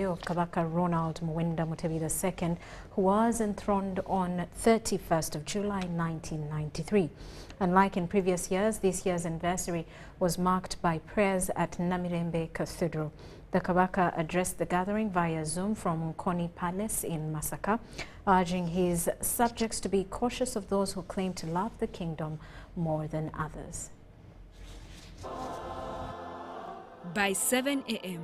of Kabaka Ronald Muwenda Mutebi II, who was enthroned on 31st of July 1993. Unlike in previous years, this year's anniversary was marked by prayers at Namirembe Cathedral. The Kabaka addressed the gathering via Zoom from Nkoni Palace in Masaka, urging his subjects to be cautious of those who claim to love the kingdom more than others. By 7 a.m.,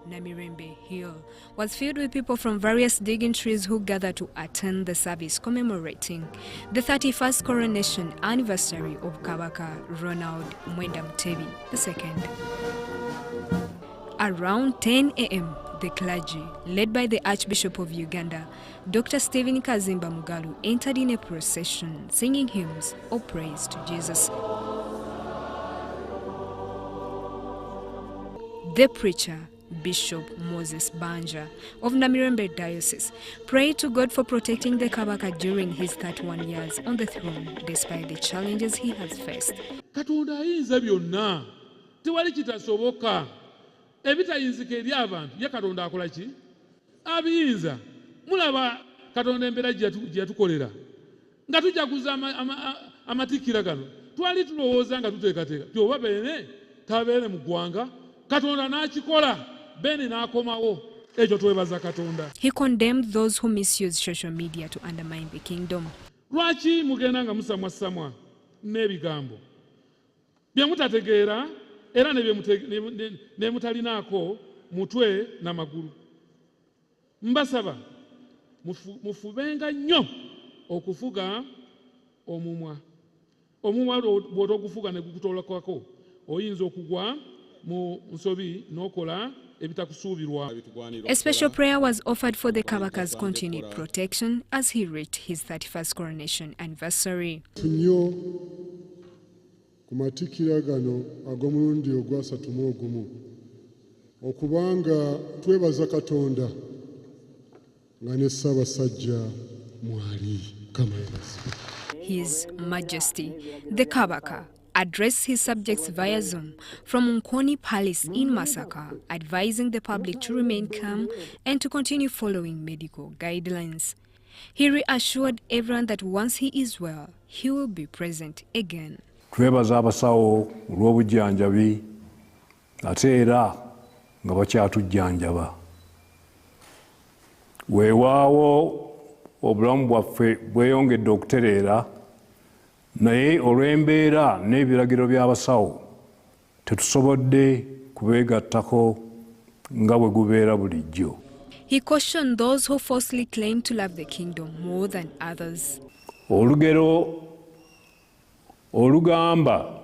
Namirembe Hill was filled with people from various dignitaries who gathered to attend the service commemorating the 31st coronation anniversary of Kabaka Ronald Muwenda Mutebi II. Around 10 a.m., the clergy, led by the Archbishop of Uganda, Dr. Stephen Kazimba Mugalu, entered in a procession singing hymns of praise to Jesus. The preacher, Bishop Moses Banja of Namirembe Diocese, prayed to God for protecting the Kabaka during his 31 years on the throne, despite the challenges he has faced. Katonda ayinza byonna, tewali kitasoboka. Ebitayinzika eri abantu ye Katonda akola ki? Abiyinza. Mulaba Katonda embeera gye yatukolera. Nga tujaguza amatikkira gano. Twali tulowooza nga tuteekateeka. Ti oba Beene tabeere mu ggwanga. Katonda n'akikola. Beene n'akomawo. Ekyo twebaza Katonda. He condemned those who misuse social media to undermine the kingdom. Lwaki mugenda nga musamwa n'ebigambo bye mutategeera era ne mutalinaako mutwe n'amagulu? Mbasaba mufubenga nnyo okufuga omumwa. Omumwa bw'otogufuga ne gukutolakako oyinza okugwa mu nsobi n'okola ebitakusuubirwa. A special prayer was offered for the Kabaka's continued protection as he reached his 31st coronation anniversary. Nnyo ku matikkira gano ag'omulundi ogwa-31 okubanga twebaza Katonda nga ne Ssaabasajja mwali. His Majesty, the Kabaka, addressed his subjects via Zoom from Nkoni Palace in Masaka, advising the public to remain calm and to continue following medical guidelines. He reassured everyone that once he is well, he will be present again. Twebaza abasawo olw'obujjanjabi ate era nga bakyatujjanjaba. Weewaawo obulamu bwaffe bweyongedde okutereera, naye olw'embeera n'ebiragiro by'abasawo tetusobodde kubeegattako nga bwe gubeera bulijjo. He cautioned those who falsely claim to love the kingdom more than others. Olugero olugamba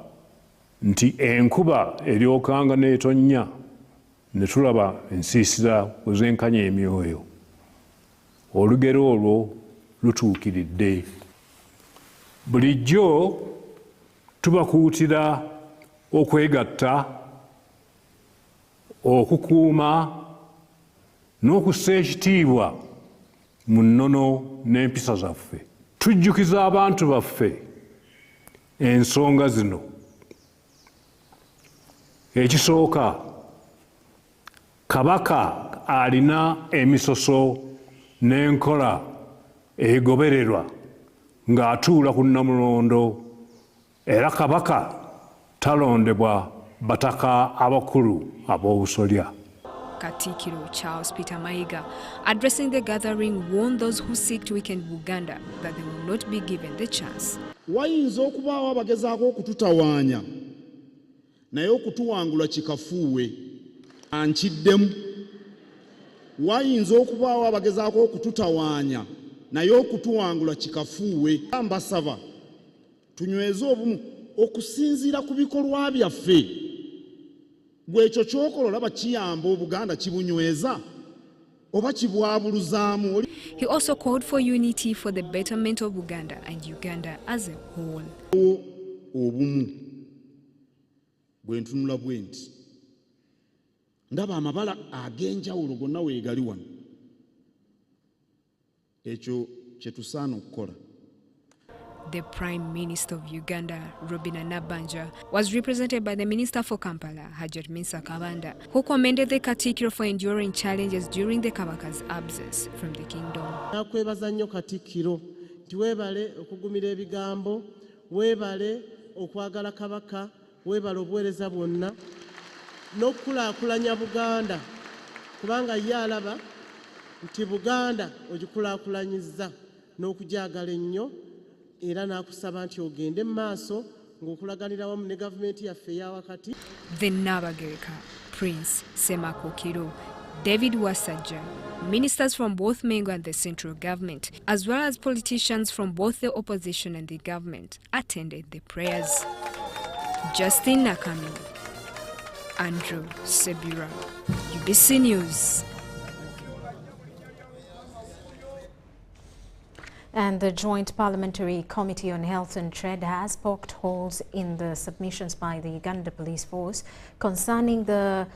nti enkuba eryokanga n'etonnya ne tulaba ensiisira bwezenkanya emyoyo. Olugero olwo lutuukiridde. Bulijjo tubakuutira okwegatta, okukuuma n'okussa ekitiibwa mu nnono n'empisa zaffe. Tujjukiza abantu baffe ensonga zino. Ekisooka, Kabaka alina emisoso n'enkola egobererwa ng'atuula ku Nnamulondo, era Kabaka talondebwa bataka abakulu ab'obusolya. Katikiro Charles Peter Mayiga, addressing the gathering, warned those who seek to weaken Buganda that they will not be given the chance. Wayinza okubaawo abagezaako okututawaanya naye okutuwangula kikafuuwe ankiddemu. Wayinza okubaawo abagezaako okututawaanya naye okutuwangula kikafuuwe. Mbasaba tunyweze obumu okusinziira ku bikolwa byaffe. Bw'ekyo ky'okola olaba kiyamba Obuganda kibunyweza oba kibwabuluzaamu. He also called for unity for the betterment of Uganda and Uganda as a whole. Obumu bwe ntunula bwe nti ndaba amabala ag'enjawulo gonna weegali wano. Ekyo kye tusaana okukola. The Prime Minister of Uganda, Rhoda Ngonzi, was represented by the Minister for Kampala, Hajat Misa Kabanda, who commended the Katikkiro for enduring challenges during the Kabaka's absence from the kingdom. Nakwebaza nnyo Katikkiro nti weebale okugumira ebigambo, weebale okwagala Kabaka, weebale obuweereza bwonna n'okukulaakulanya Buganda, kubanga ye alaba nti Buganda ogikulaakulanyizza n'okugyagala ennyo, era n'akusaba nti ogende mu maaso ng'okulaganira wamu ne gavumenti yaffe eyawakati. The Nabagereka, Prince Semakokiro, David Wasajja, ministers from both Mengo and the central government, as well as politicians from both the opposition and the government, attended the prayers. Justin Nakami, Andrew Sebura, UBC News. And the Joint Parliamentary Committee on Health and Trade has poked holes in the submissions by the Uganda Police Force concerning the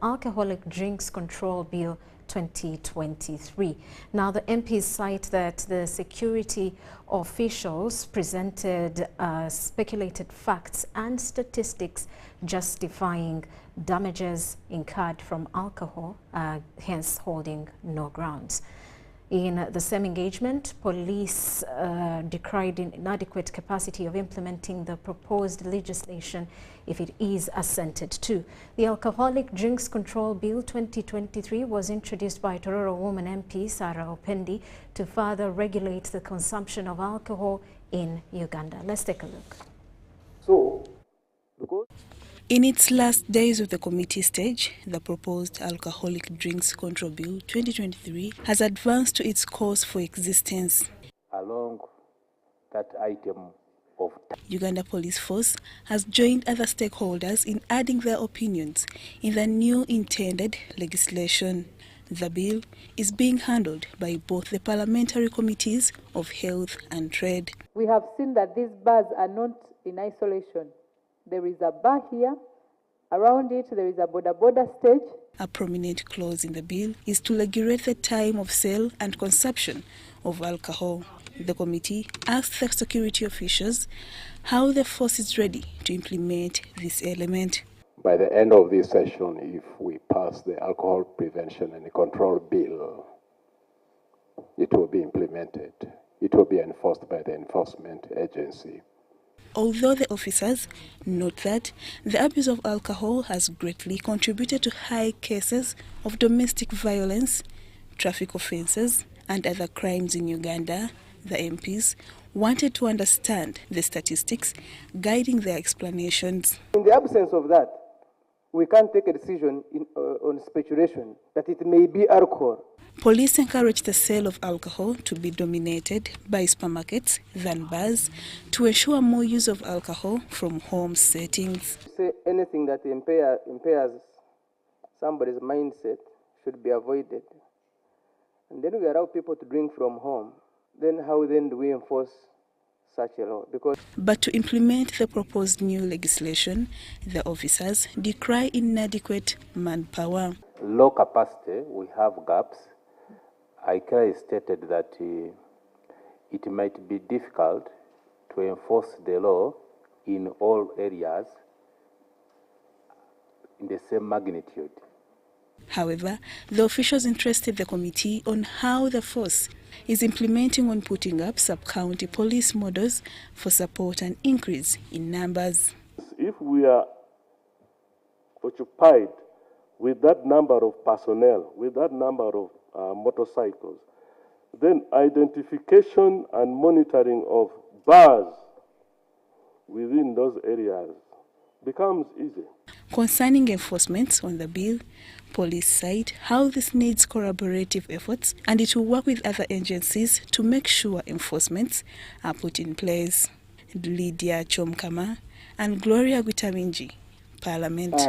Alcoholic Drinks Control Bill 2023. Now, the MPs cite that the security officials presented speculated facts and statistics justifying damages incurred from alcohol, hence holding no grounds. In the same engagement, police decried inadequate capacity of implementing the proposed legislation if it is assented to. The Alcoholic Drinks Control Bill 2023 was introduced by Tororo Woman MP Sarah Opendi to further regulate the consumption of alcohol in Uganda. Let's take a look. In its last days of the committee stage, the proposed Alcoholic Drinks Control Bill 2023 has advanced to its cause for existence. Along that item of Uganda Police Force has joined other stakeholders in adding their opinions in the new intended legislation. The bill is being handled by both the parliamentary committees of Health and Trade. We have seen that these bars are not in isolation. There is a bar here, around it there is a border stage. A prominent clause in the bill is to regulate the time of sale and consumption of alcohol. The committee asked the security officials how the force is ready to implement this element. By the end of this session, if we pass the Alcohol Prevention and Control Bill, it will be implemented. It will be enforced by the enforcement agency. Although the officers note that the abuse of alcohol has greatly contributed to high cases of domestic violence, traffic offences and other crimes in Uganda, the MPs wanted to understand the statistics guiding their explanations. In the absence of that, we can't take a decision on speculation that it may be alcohol. Police encourage the sale of alcohol to be dominated by supermarkets than bars to ensure more use of alcohol from home settings. Say anything that impairs somebody's mindset should be avoided. And then we allow people to drink from home. Then how then do we enforce such a law? But to implement the proposed new legislation, the officers decry inadequate manpower. Low capacity, we have gaps. I clearly stated that it might be difficult to enforce the law in all areas in the same magnitude. However, the officials interested the committee on how the force is implementing on putting up sub-county police models for support and increase in numbers. If we are occupied with that number of personnel, with that number of motorcycles, then identification and monitoring of bars within those areas becomes easy. Concerning enforcement on the bill, police cite how this needs collaborative efforts and it will work with other agencies to make sure enforcements are put in place. Lydia Chomkama and Gloria Gutaminji, Parliament.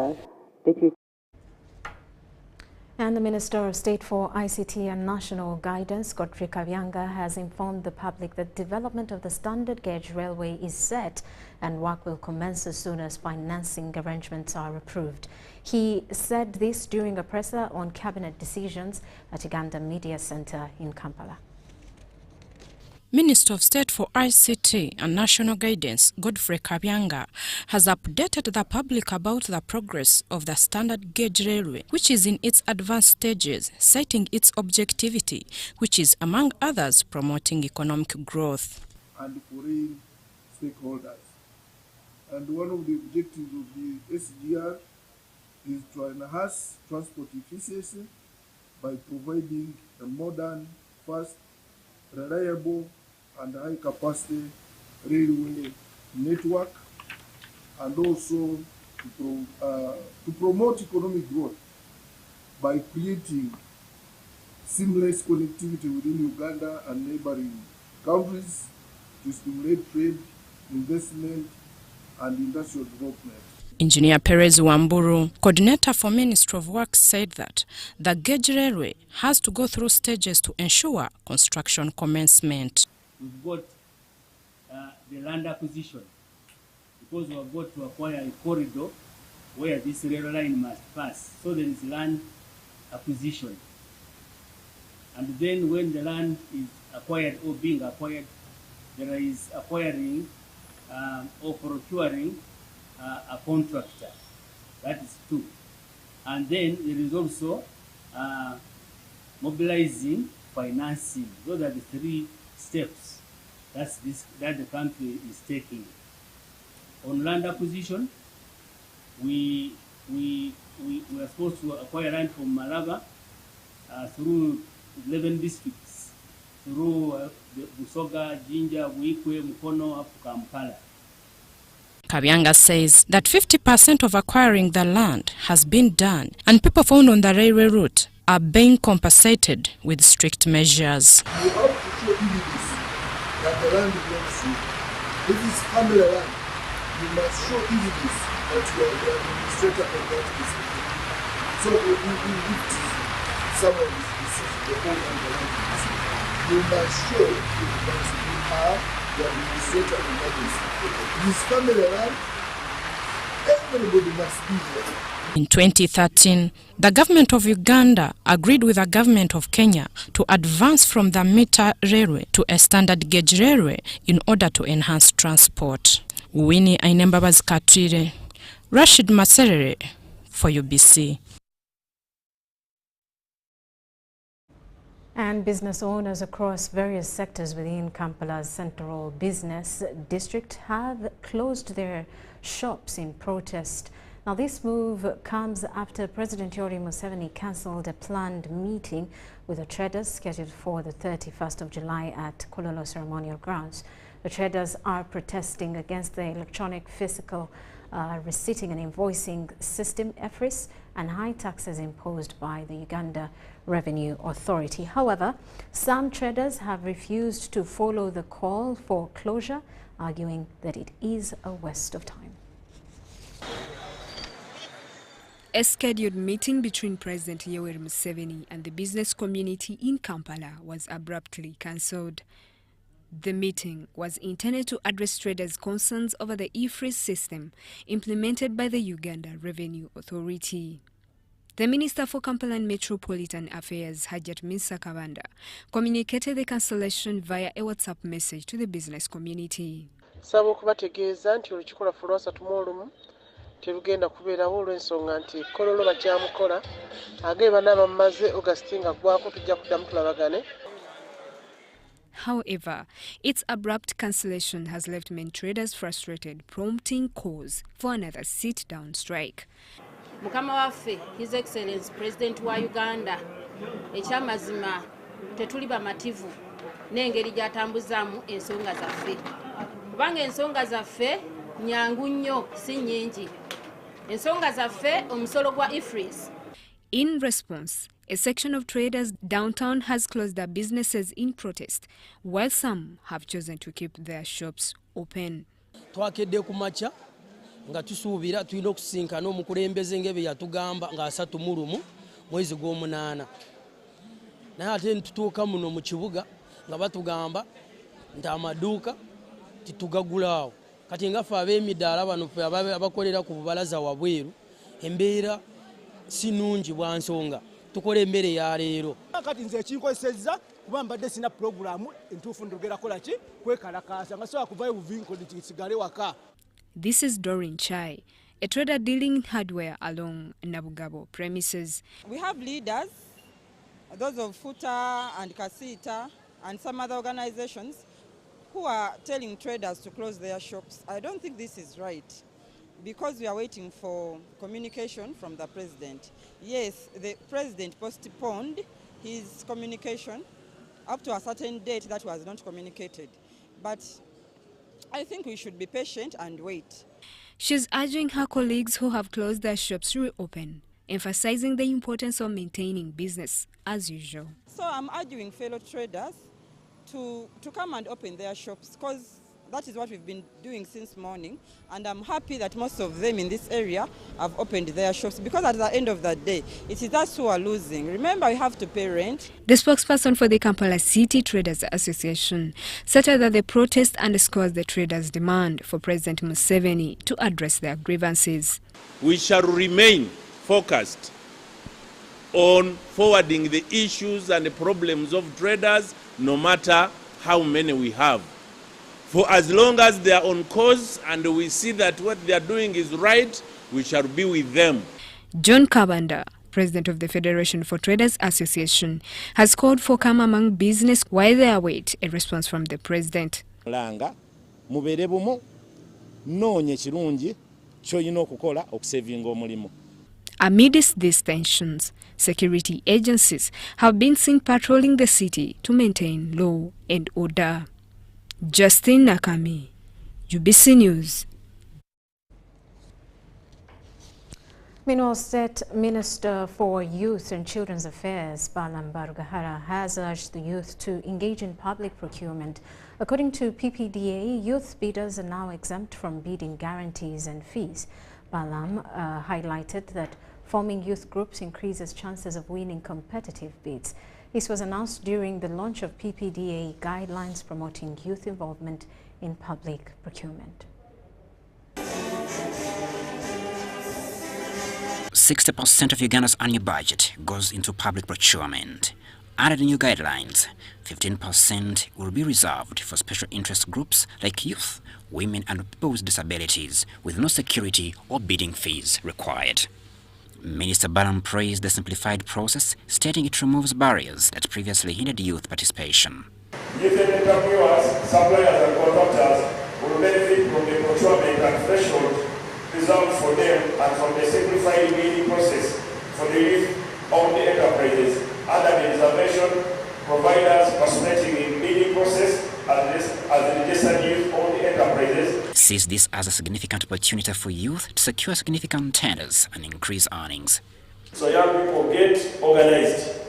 And the Minister of State for ICT and National Guidance, Godfrey Kabyanga, has informed the public that development of the standard gauge railway is set and work will commence as soon as financing arrangements are approved. He said this during a presser on cabinet decisions at Uganda Media Centre in Kampala. Minister of State for ICT and National Guidance, Godfrey Kabyanga, has updated the public about the progress of the standard gauge railway, which is in its advanced stages, citing its objectivity, which is, among others, promoting economic growth. And foreign stakeholders. And one of the objectives of the SGR is to enhance transport efficiency by providing a modern, fast, reliable and high-capacity railway network, and also to promote economic growth by creating seamless connectivity within Uganda and neighboring countries to stimulate trade, investment, and industrial development. Engineer Perez Wamburu, coordinator for Ministry of Works, said that the gauge railway has to go through stages to ensure construction commencement. We've got the land acquisition, because we have got to acquire a corridor where this rail line must pass. So there is land acquisition. And then when the land is acquired or being acquired, there is acquiring or procuring a contractor. That is 2. And then there is also mobilizing financing. Those are the 3 steps that the country is taking. On land acquisition, we are supposed to acquire land from Malaba through 11 districts, through Busoga, Jinja, Buikwe, Mukono, up to Kampala. Kabyanga says that 50% of acquiring the land has been done, and people found on the railway route are being compensated with strict measures. You have to show evidence that the land belongs to you. If it's family land, you must show evidence that you are the administrator of that district. So we lift some of these decisions, the whole land belongs to you. You must show that you are the administrator of that district. This family land, everybody must be there. In 2013, the government of Uganda agreed with the government of Kenya to advance from the meter railway to a standard gauge railway in order to enhance transport. Winnie Ainembabazi Katire, Rashid Maserere for UBC. And business owners across various sectors within Kampala's central business district have closed their shops in protest. Now, this move comes after President Yoweri Museveni cancelled a planned meeting with the traders scheduled for the 31st of July at Kololo Ceremonial Grounds. The traders are protesting against the electronic fiscal receipting and invoicing system, EFRIS, and high taxes imposed by the Uganda Revenue Authority. However, some traders have refused to follow the call for closure, arguing that it is a waste of time. A scheduled meeting between President Yoweri Museveni and the business community in Kampala was abruptly cancelled. The meeting was intended to address traders' concerns over the EFRIS system implemented by the Uganda Revenue Authority. The Minister for Kampala and Metropolitan Affairs, Hajat Minsa Kabanda, communicated the cancellation via a WhatsApp message to the business community. Sabo kubategeeza nti olukiiko lwaffe olwasatu mu olumu terugenda kubeerawo olw'ensonga nti Kololo bakyamukola agee banaaba mumaze Augustin nga gwako tujja kuddamu tulabagane. However, its abrupt cancellation has left many traders frustrated, prompting calls for another sit-down strike. Mukama waffe, His Excellency President wa Uganda, ekyamazima tetuli bamativu n'engeri gy'atambuzaamu ensonga zaffe. Kubanga ensonga zaffe nyangu nnyo si nnyingi. Ensonga zaffe omusolo gwa EFRIS. In response, a section of traders downtown has closed their businesses in protest, while some have chosen to keep their shops open. Twakedde ku makya nga tusuubira tulina okusinkana omukulembeze ng'ebyo yatugamba nga 31 mwezi gw'omunaana. Naye ate nitutuuka muno mu kibuga nga batugamba nti amaduuka titugagulaawo. Kati nga ffe ab'emidaala bano abakolera ku bubalaza wabweru embeera si nnungi bwa nsonga tukole emmere ya leero. Kati nze ekinkozesezza kuba mbadde sina pulogulaamu entuufu ndogera kola ki kwekalakaasa nga sobola kuvayo buvinko kisigale waka. This is Doreen Chai, a trader dealing in hardware along Nabugabo premises. We have leaders, those of Futa and Kasita and some other organizations who are telling traders to close their shops. I don't think this is right because we are waiting for communication from the president. Yes, the president postponed his communication up to a certain date that was not communicated. But I think we should be patient and wait. She's urging her colleagues who have closed their shops to reopen, emphasizing the importance of maintaining business as usual. So I'm urging fellow traders to come and open their shops because that is what we've been doing since morning, and I'm happy that most of them in this area have opened their shops because at the end of the day, it is us who are losing. Remember, we have to pay rent. The spokesperson for the Kampala City Traders Association stated that the protest underscores the traders' demand for President Museveni to address their grievances. We shall remain focused on forwarding the issues and the problems of traders, no matter how many we have. For as long as they are on course and we see that what they are doing is right, we shall be with them. John Kabanda, president of the Federation for Traders Association, has called for calm among business while they await a response from the president. Amidst these tensions, security agencies have been seen patrolling the city to maintain law and order. Justin Nakami, UBC News. Meanwhile, State Minister for Youth and Children's Affairs, Balam Barugahara, has urged the youth to engage in public procurement. According to PPDA, youth bidders are now exempt from bidding guarantees and fees. Balam highlighted that forming youth groups increases chances of winning competitive bids. This was announced during the launch of PPDA guidelines promoting youth involvement in public procurement. 60% of Uganda's annual budget goes into public procurement. Under the new guidelines, 15% will be reserved for special interest groups like youth, women and people with disabilities, with no security or bidding fees required. Minister Balam praised the simplified process, stating it removes barriers that previously hindered youth participation. Youth entrepreneurs, suppliers and contractors will benefit from the procurement and threshold reserved for them and from the simplified bidding process for the youth-owned enterprises under the reservation providers participating in bidding process as the registered youth-owned enterprises. Sees this as a significant opportunity for youth to secure significant tenders and increase earnings. So young people, get organized.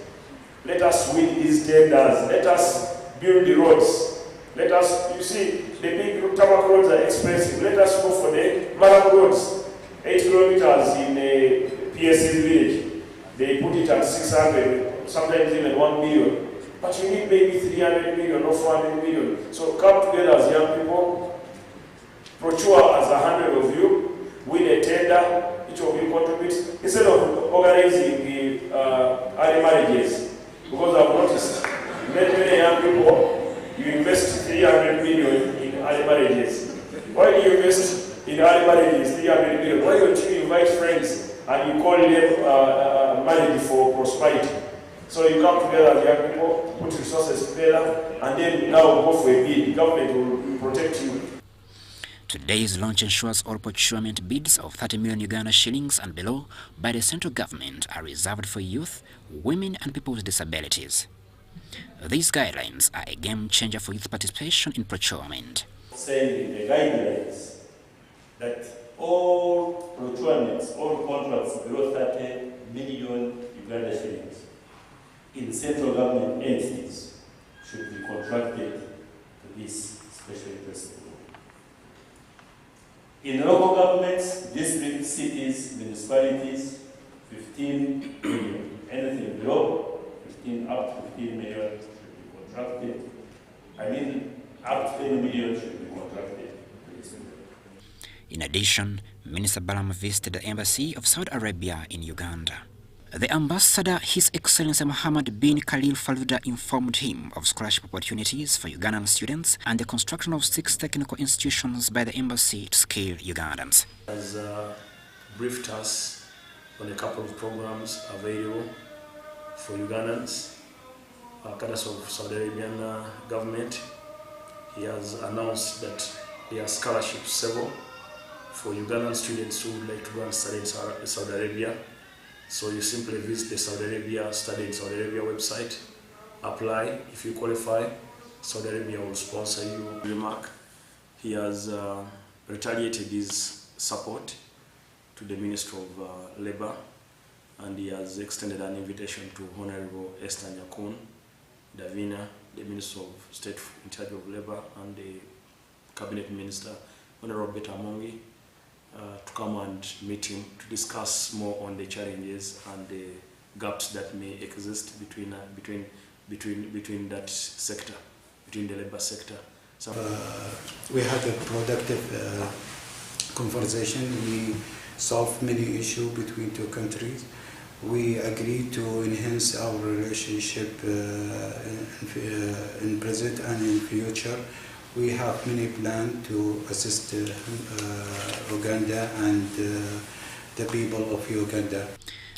Let us win these tenders. Let us build the roads. Let us, you see, the big tarmac roads are expensive. Let us go for the Maram roads, 8 kilometers in PS's village. They put it at 600, sometimes even 1 million. But you need maybe 300 million or 400 million. So come together as young people, procure as 100 of you, win a tender, each of you contribute, instead of organizing the early marriages. Because I've noticed many young people, you invest 300 million in early marriages. Why do you invest in early marriages 300 million? Why don't you invite friends and you call them marriage for prosperity? So you come together as young people, put resources together, and then now go for a bid. The government will protect you. Today's launch ensures all procurement bids of 30 million Uganda shillings and below by the central government are reserved for youth, women and people with disabilities. These guidelines are a game changer for youth participation in procurement. Saying in the guidelines that all procurements, all contracts below 30 million Uganda shillings in central government entities should be contracted to this special interest group. In local governments, districts, cities, municipalities, 15 million. Anything below 15 up to 15 million should be contracted. I mean, up to 10 million should be contracted to this group. In addition, Minister Balam visited the embassy of Saudi Arabia in Uganda. The ambassador, His Excellency Mohammed bin Khalil Faluda, informed him of scholarship opportunities for Ugandan students and the construction of 6 technical institutions by the embassy to scale Ugandans. Has briefed us on a couple of programs available for Ugandans, courtesy of Saudi Arabian government. He has announced that there are scholarships several for Ugandan students who would like to go and study in Saudi Arabia. So you simply visit the Saudi Arabia website, apply. If you qualify, Saudi Arabia will sponsor you. Remark, he has retaliated his support to the Minister of Labour, and he has extended an invitation to Honorable Esther Nyakun Davina, the Minister of State in charge of Labour, and the Cabinet Minister, Honorable Beta Mongi, to come and meet him to discuss more on the challenges and the gaps that may exist between that sector, between the labour sector. So, we had a productive conversation. We solved many issues between two countries. We agreed to enhance our relationship in present and in future. We have many plans to assist Uganda and the people of Uganda.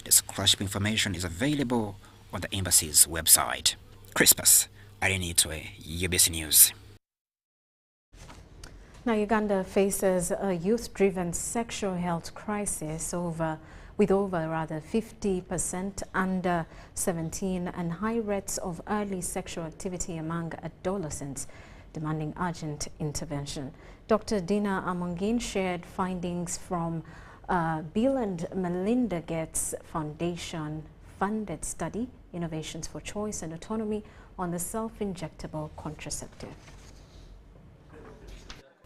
The scholarship information is available on the embassy's website. Crispus Arenitwe, UBC News. Now, Uganda faces a youth-driven sexual health crisis with over 50% under 17 and high rates of early sexual activity among adolescents, demanding urgent intervention. Dr. Dina Amongin shared findings from Bill and Melinda Gates Foundation funded study, Innovations for Choice and Autonomy on the Self-Injectable Contraceptive.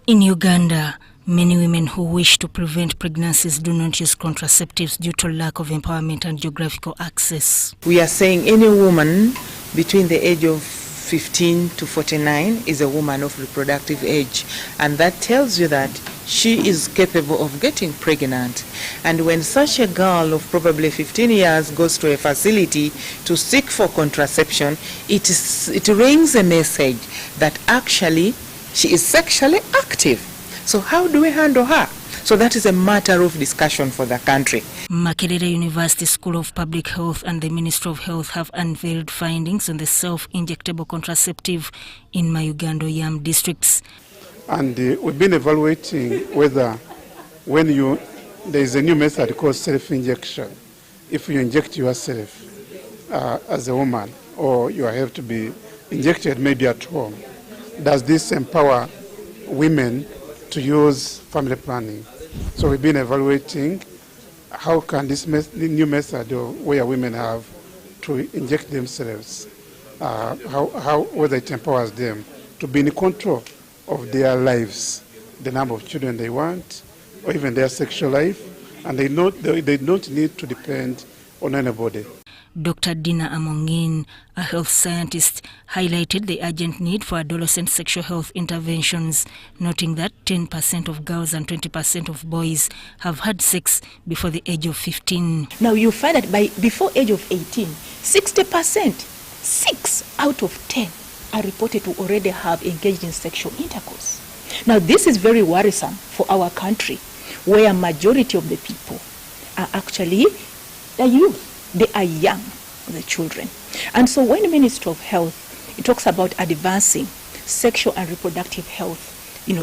In Uganda, many women who wish to prevent pregnancies do not use contraceptives due to lack of empowerment and geographical access. We are saying any woman between the age of 15 to 49 is a woman of reproductive age, and that tells you that she is capable of getting pregnant. And when such a girl of probably 15 years goes to a facility to seek for contraception, it rings a message that actually she is sexually active. So how do we handle her? So that is a matter of discussion for the country. Makerere University School of Public Health and the Ministry of Health have unveiled findings on the self-injectable contraceptive in Mayugando Yam districts. And we've been evaluating whether when there is a new method called self-injection, if you inject yourself as a woman, or you have to be injected maybe at home, does this empower women to use family planning? So we've been evaluating how can this new method where women have to inject themselves, whether it empowers them to be in control of their lives, the number of children they want, or even their sexual life, and they don't need to depend on anybody. Dr. Dina Amongin, a health scientist, highlighted the urgent need for adolescent sexual health interventions, noting that 10% of girls and 20% of boys have had sex before the age of 15. Now you find that before age of 18, 60%, 6 out of 10 are reported to already have engaged in sexual intercourse. Now this is very worrisome for our country, where a majority of the people are actually the youth. They are young, the children. And so when the Ministry of Health, it talks about advancing sexual and reproductive health,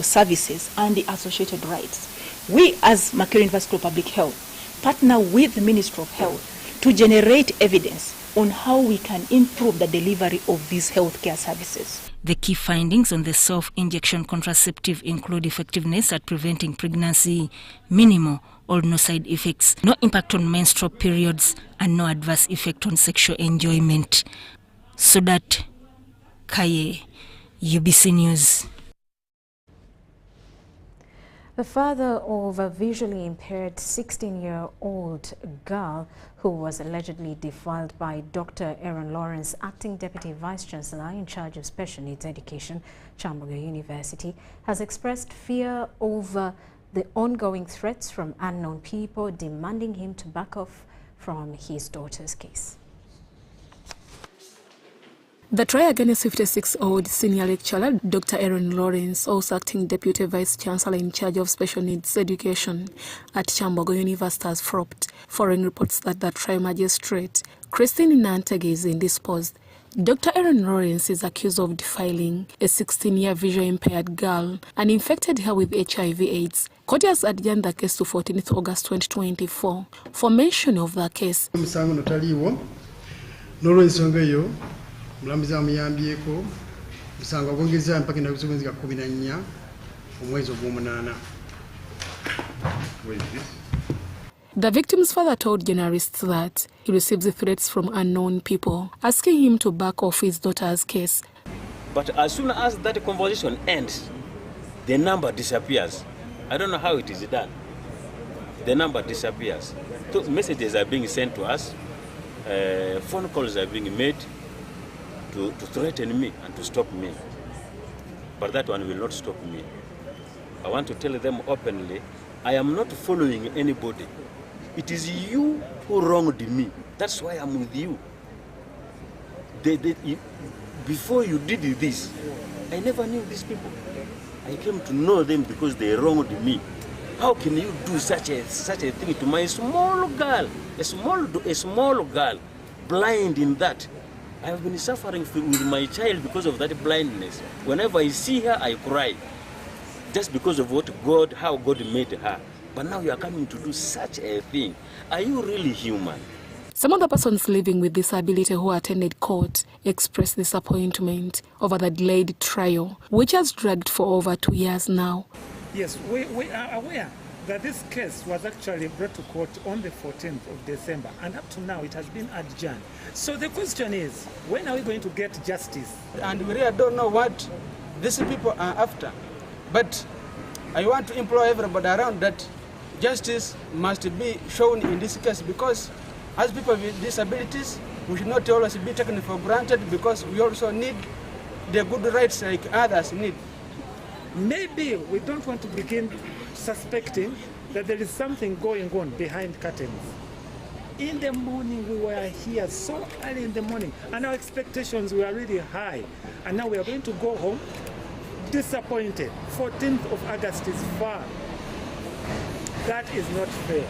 services and the associated rights, we as Makerere University of Public Health partner with the Ministry of Health to generate evidence on how we can improve the delivery of these healthcare services. The key findings on the self-injection contraceptive include effectiveness at preventing pregnancy, minimal or no side effects, no impact on menstrual periods, and no adverse effect on sexual enjoyment. Sudat Kaye, UBC News. The father of a visually impaired 16-year-old girl who was allegedly defiled by Dr. Aon Lawrence, Acting Deputy Vice Chancellor in charge of Special Needs Education, Chambogo University, has expressed fear over the ongoing threats from unknown people demanding him to back off from his daughter's case. The trial against 56-year-old senior lecturer Dr. Aon Lawrence, also acting Deputy Vice Chancellor in charge of special needs education at Kyambogo University, has flopped, following reports that the trial magistrate, Christine Nantege, is indisposed. Dr. Aon Lawrence is accused of defiling a 16-year visually impaired girl and infected her with HIV/AIDS. Court has adjourned the case to 14th August 2024. For mention of the case, Mlambiza muyambyeko musanga bongeza mpaka na kuzogenzi ka 14 omwezi ogw'omunana. The victim's father told journalists that he receives threats from unknown people asking him to back off his daughter's case. But as soon as that conversation ends, the number disappears. I don't know how it is done. The number disappears. So messages are being sent to us, phone calls are being made to threaten me and to stop me. But that one will not stop me. I want to tell them openly, I am not following anybody. It is you who wronged me. That's why I'm with you. Before you did this, I never knew these people. I came to know them because they wronged me. How can you do such a thing to my small girl, a small girl, blind in that? I have been suffering with my child because of that blindness. Whenever I see her, I cry. Just because of how God made her. But now you are coming to do such a thing. Are you really human? Some of the persons living with disability who attended court expressed disappointment over the delayed trial, which has dragged for over 2 years now. Yes, we are aware that this case was actually brought to court on the 14th of December, and up to now it has been adjourned. So the question is, when are we going to get justice? And we really don't know what these people are after. But I want to implore everybody around that justice must be shown in this case, because as people with disabilities, we should not always be taken for granted, because we also need the good rights like others need. Maybe we don't want to begin suspecting that there is something going on behind curtains. In the morning, we were here so early in the morning, and our expectations were really high. And now we are going to go home disappointed. 14th of August is far. That is not fair.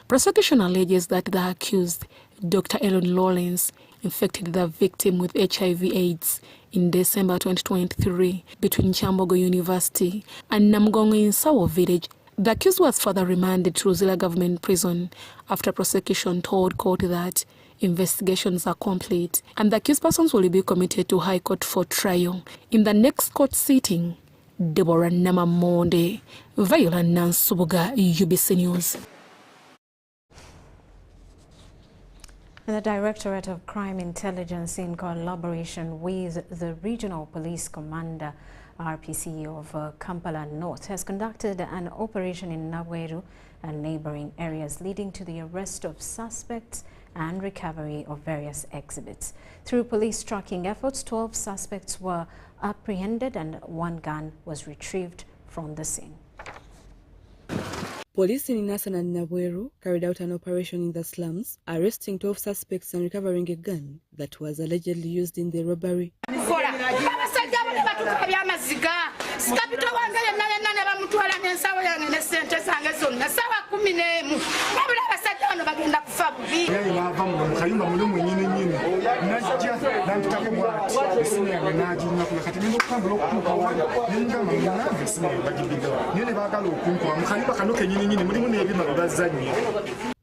Prosecution alleges that the accused, Dr. Aon Lawrence, infected the victim with HIV/AIDS in December 2023 between Kyambogo University and Namgongo in Sawo village. The accused was further remanded to Ruzila Government Prison after prosecution told court that investigations are complete and the accused persons will be committed to High Court for trial in the next court sitting. Deborah Namamonde, Viola Nansubuga, UBC News. And the Directorate of Crime Intelligence, in collaboration with the Regional Police Commander RPC of Kampala North, has conducted an operation in Nabweru and neighboring areas, leading to the arrest of suspects and recovery of various exhibits. Through police tracking efforts, 12 suspects were apprehended and 1 gun was retrieved from the scene. Police in Nasan and Nabweru carried out an operation in the slums, arresting 12 suspects and recovering a gun that was allegedly used in the robbery.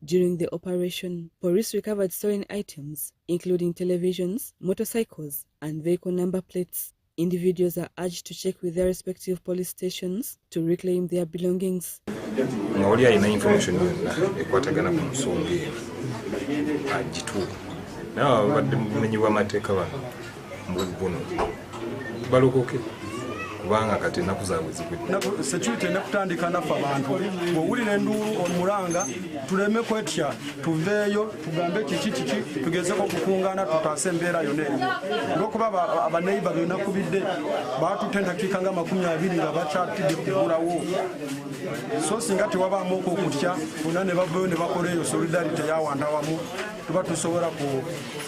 During the operation, police recovered stolen items, including televisions, motorcycles, and vehicle number plates. Individuals are urged to check with their respective police stations to reclaim their belongings. Ngawuli ina information ekwatagana ku nsonga agitu nawo badde mumenyi w'amateeka bano buno balokoke kubanga kati ennaku zaabwe zigudde. Security nekutandika naffe abantu bw'owulira enduulu omulanga tuleme kwetya tuveeyo tugambe kiki tugezeko okukungaana tutaase embeera yonna erimu olw'okuba abaneiba benakubidde baatutte endakiika nga 20 nga bakyatidde kugulawo so singa tewabaamu okwo okutya bonna ne bavayo ne bakola eyo solidarity yawanda wamu tuba tusobola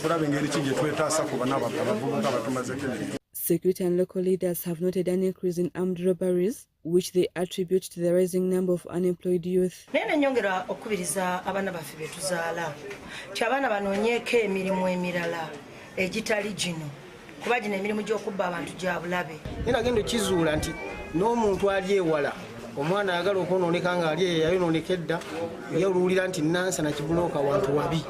kulaba engeri ki gye twetaasa ku bana abavubuka batumazeko emirimu. Security and local leaders have noted an increase in armed robberies, which they attribute to the rising number of unemployed youth. Nene nyongera okubiriza abana baffe betuzaala ti abaana banoonyeeko emirimu emirala egitali gino kuba gino emirimu gy'okubba abantu gya bulabe. Nagenda kizuula nti n'omuntu ali ewala omwana ayagala okwonooneka ng'ali eyo yayonooneka edda yawulira nti nansa nakibulooka wantu wabi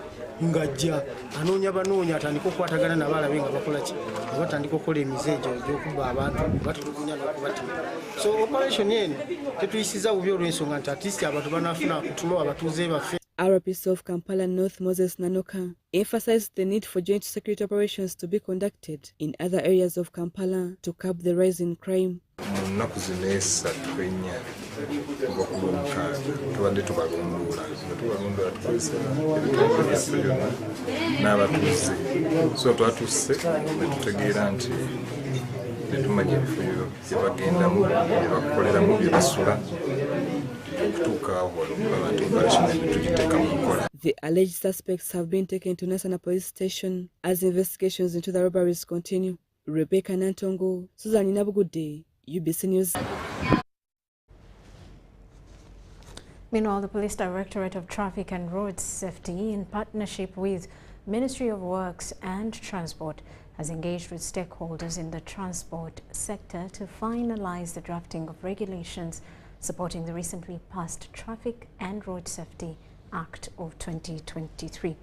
ngajja anoonya banoonya atandika okukwatagana nabaalabe nga bakola ki nga batandika okukola emize egyo egy'okubba abantu batulugunya n'okubatima. So operation eno tetuyisiza bubi olw'ensonga nti atleast abantu banafuna kutulo abatuuze baffe. RPC of Kampala North Moses Nanoka emphasized the need for joint security operations to be conducted in other areas of Kampala to curb the rise in crime. Mu nnaku zino esatu ennya kuva ku Lwomukaaga tubadde tubalondoola nga tubalondoola tukozesa ebitongole byaffe byonna n'abatuuze so twatuuse ne tutegeera nti ne tumanya ebifo bye bagendamu bye bakoleramu bye basula okutuuka wano abantu operation tugiteeka mu nkola. The alleged suspects have been taken to Nasana police station as investigations into the robberies continue. Rebecca Nantongo, Susan Nabugudde, UBC News. Meanwhile, the Police Directorate of Traffic and Road Safety, in partnership with Ministry of Works and Transport, has engaged with stakeholders in the transport sector to finalize the drafting of regulations supporting the recently passed Traffic and Road Safety Act of 2023.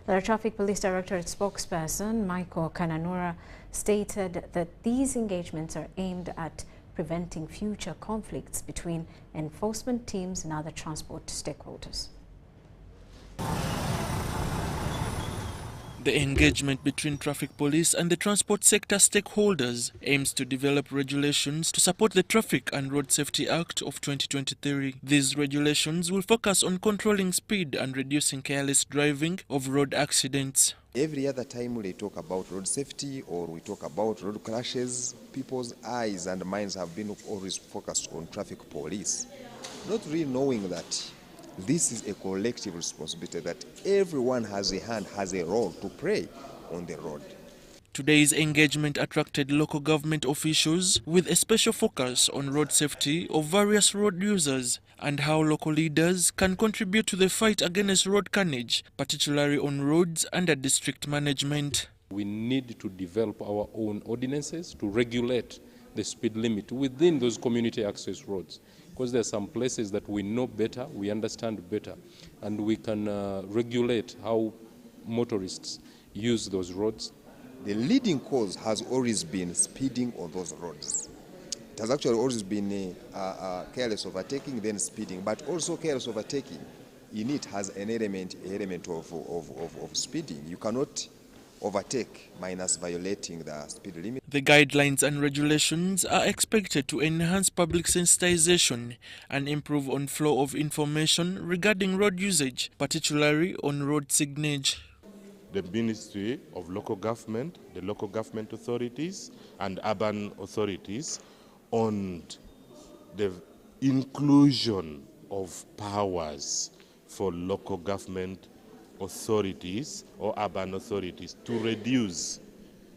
The Traffic Police Directorate spokesperson Michael Kananura stated that these engagements are aimed at preventing future conflicts between enforcement teams and other transport stakeholders. The engagement between traffic police and the transport sector stakeholders aims to develop regulations to support the Traffic and Road Safety Act of 2023. These regulations will focus on controlling speed and reducing careless driving of road accidents. Every other time we talk about road safety or we talk about road crashes, people's eyes and minds have been always focused on traffic police, not really knowing that this is a collective responsibility, that everyone has a hand, has a role to play on the road. Today's engagement attracted local government officials with a special focus on road safety of various road users and how local leaders can contribute to the fight against road carnage, particularly on roads under district management. We need to develop our own ordinances to regulate the speed limit within those community access roads, because there are some places that we know better, we understand better, and we can regulate how motorists use those roads. The leading cause has always been speeding on those roads. It has actually always been careless overtaking, then speeding, but also careless overtaking in it has an element of speeding. You cannot overtake minus violating the speed limit. The guidelines and regulations are expected to enhance public sensitization and improve on flow of information regarding road usage, particularly on road signage. The Ministry of Local Government, the local government authorities and urban authorities on the inclusion of powers for local government authorities or urban authorities to reduce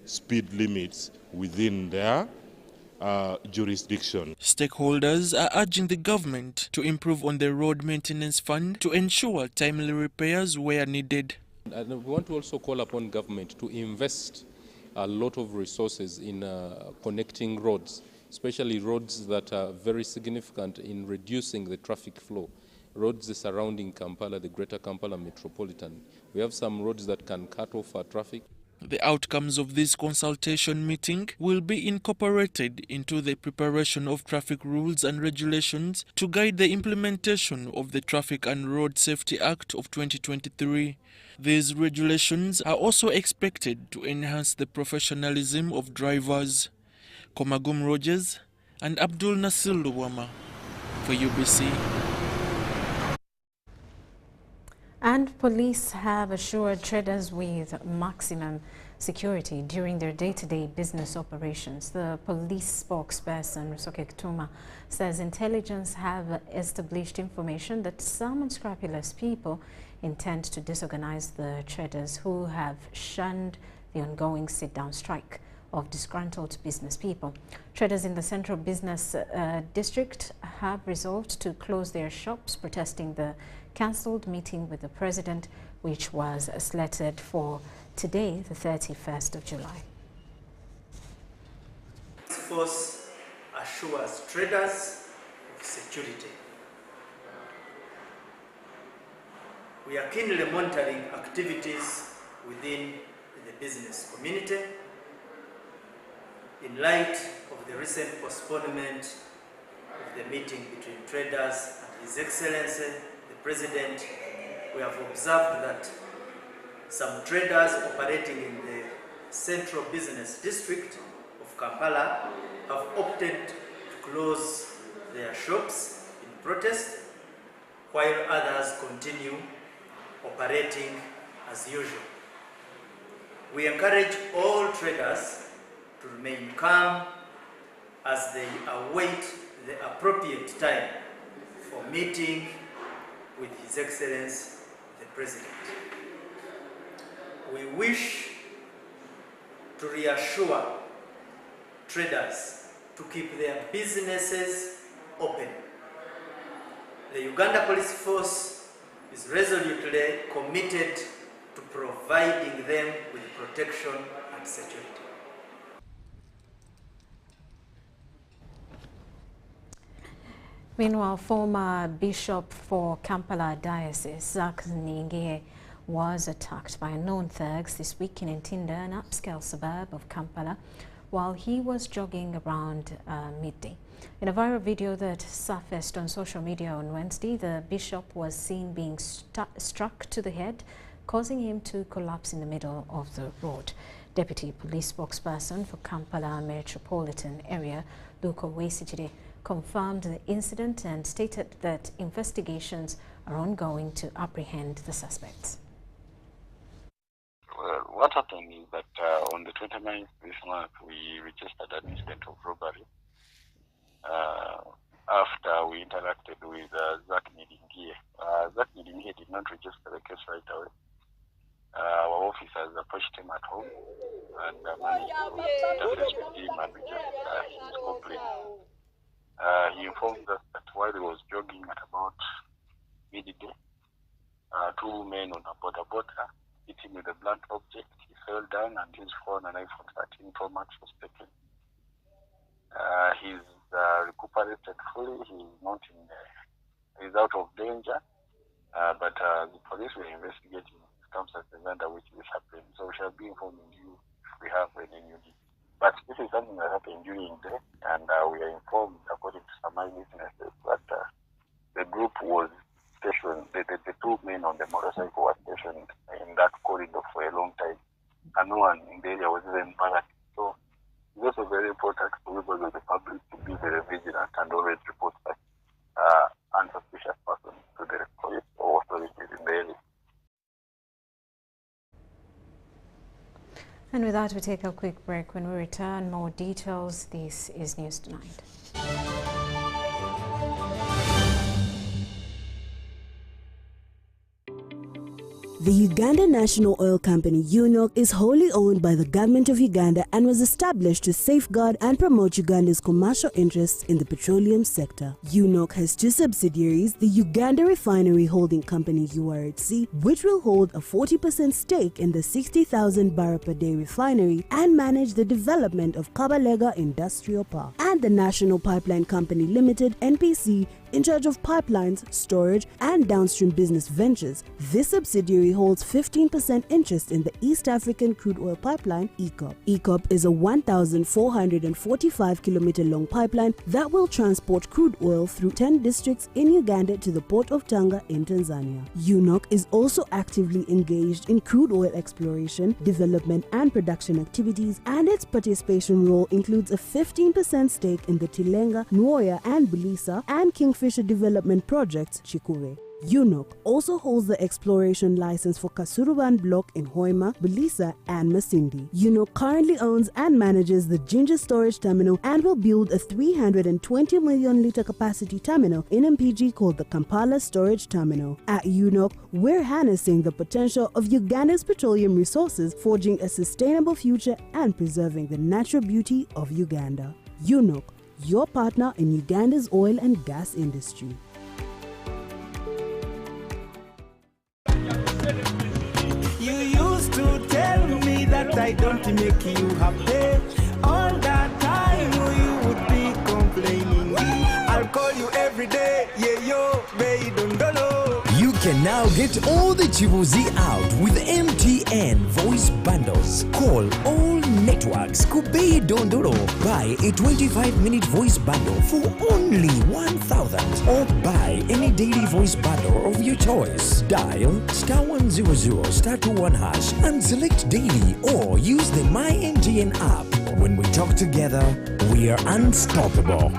speed limits within their jurisdiction. Stakeholders are urging the government to improve on the road maintenance fund to ensure timely repairs where needed. And we want to also call upon government to invest a lot of resources in connecting roads, especially roads that are very significant in reducing the traffic flow. Roads surrounding Kampala, the greater Kampala metropolitan. We have some roads that can cut off our traffic. The outcomes of this consultation meeting will be incorporated into the preparation of traffic rules and regulations to guide the implementation of the Traffic and Road Safety Act of 2023. These regulations are also expected to enhance the professionalism of drivers. Komagum Rogers, and Abdul Nasir Luwama for UBC. And police have assured traders with maximum security during their day-to-day business operations. The police spokesperson, Rusoke Kituma, says intelligence have established information that some unscrupulous people intend to disorganize the traders who have shunned the ongoing sit-down strike of disgruntled business people. Traders in the Central Business District have resolved to close their shops, protesting the cancelled meeting with the president, which was slated for today, the 31st of July. This force assures traders of security. We are keenly monitoring activities within the business community. In light of the recent postponement of the meeting between traders and His Excellency, the President, we have observed that some traders operating in the Central Business District of Kampala have opted to close their shops in protest, while others continue operating as usual. We encourage all traders to remain calm as they await the appropriate time for meeting with His Excellency the President. We wish to reassure traders to keep their businesses open. The Uganda Police Force is resolutely committed to providing them with protection and security. Meanwhile, former Bishop for Kampala Diocese, Zach Ningie, was attacked by unknown thugs this week in Ntinda, an upscale suburb of Kampala, while he was jogging around midday. In a viral video that surfaced on social media on Wednesday, the bishop was seen being struck to the head, causing him to collapse in the middle of the road. Deputy Police Spokesperson for Kampala Metropolitan Area, Luko Wesigire, confirmed the incident and stated that investigations are ongoing to apprehend the suspects. Well, what happened is that on the 29th this month, we registered an incident of robbery after we interacted with Zach Nidingie. Zach Nidingie did not register the case right away. Our officers approached him at home and managed to interface with him and register his complaint. He informed us that while he was jogging at about midday, two men on a border hit him with a blunt object. He fell down and his phone and iPhone 13 Pro Max was taken. He's recuperated fully. He's out of danger, but the police were investigating circumstances under which this happened. So we shall be informing you if we have any new details. But this is something that happened during the day, and we are informed, according to some eyewitnesses, that the group was stationed, the two men on the motorcycle were stationed in that corridor for a long time, and no one in the area was even panicking. So it's also very important for members of the public to be very vigilant and always report such unsuspicious persons to the police or authorities in the area. And with that, we take a quick break. When we return, more details. This is News Tonight. The Uganda National Oil Company, UNOC, is wholly owned by the Government of Uganda and was established to safeguard and promote Uganda's commercial interests in the petroleum sector. UNOC has two subsidiaries, the Uganda Refinery Holding Company, URHC, which will hold a 40% stake in the 60,000 barrel per day refinery and manage the development of Kabalega Industrial Park, and the National Pipeline Company Limited, NPC, in charge of pipelines, storage, and downstream business ventures. This subsidiary holds 15% interest in the East African Crude Oil Pipeline, ECOP. ECOP is a 1,445-kilometer long pipeline that will transport crude oil through 10 districts in Uganda to the port of Tanga in Tanzania. UNOC is also actively engaged in crude oil exploration, development, and production activities, and its participation role includes a 15% stake in the Tilenga, Nwoya, and Bulisa and Kingfisher development projects, Chikure. UNOC also holds the exploration license for Kasuruban Block in Hoima, Bulisa, and Masindi. UNOC currently owns and manages the Ginger Storage Terminal and will build a 320 million litre capacity terminal in MPG called the Kampala Storage Terminal. At UNOC, we're harnessing the potential of Uganda's petroleum resources, forging a sustainable future and preserving the natural beauty of Uganda. UNOC, your partner in Uganda's oil and gas industry. You used to tell me that I don't make you happy. All that time you would be complaining. I'll call you every day, yeah yo, baby dondolo. You can now get all the Chibuzi out with MTN voice bundles. Call all networks, Kubei Dondoro. Buy a 25-minute voice bundle for only 1,000 or buy any daily voice bundle of your choice. Dial *100 *21 hash and select daily or use the My MTN app. When we talk together, we are unstoppable.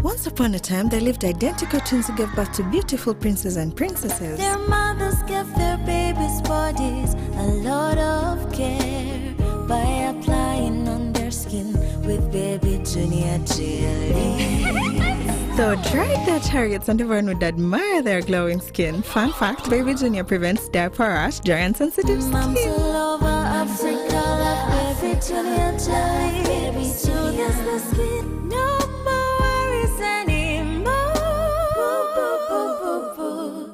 Once upon a time, there lived identical twins who gave birth to beautiful princes and princesses. Their mothers gave their babies' bodies a lot of care by applying on their skin with Baby Junior jelly. Though dried their chariots and everyone would admire their glowing skin. Fun fact, Baby Junior prevents diaper rash, dry and sensitive skin. Moms all over Africa like Baby Junior jelly. Baby Junior the skin. No more worries anymore.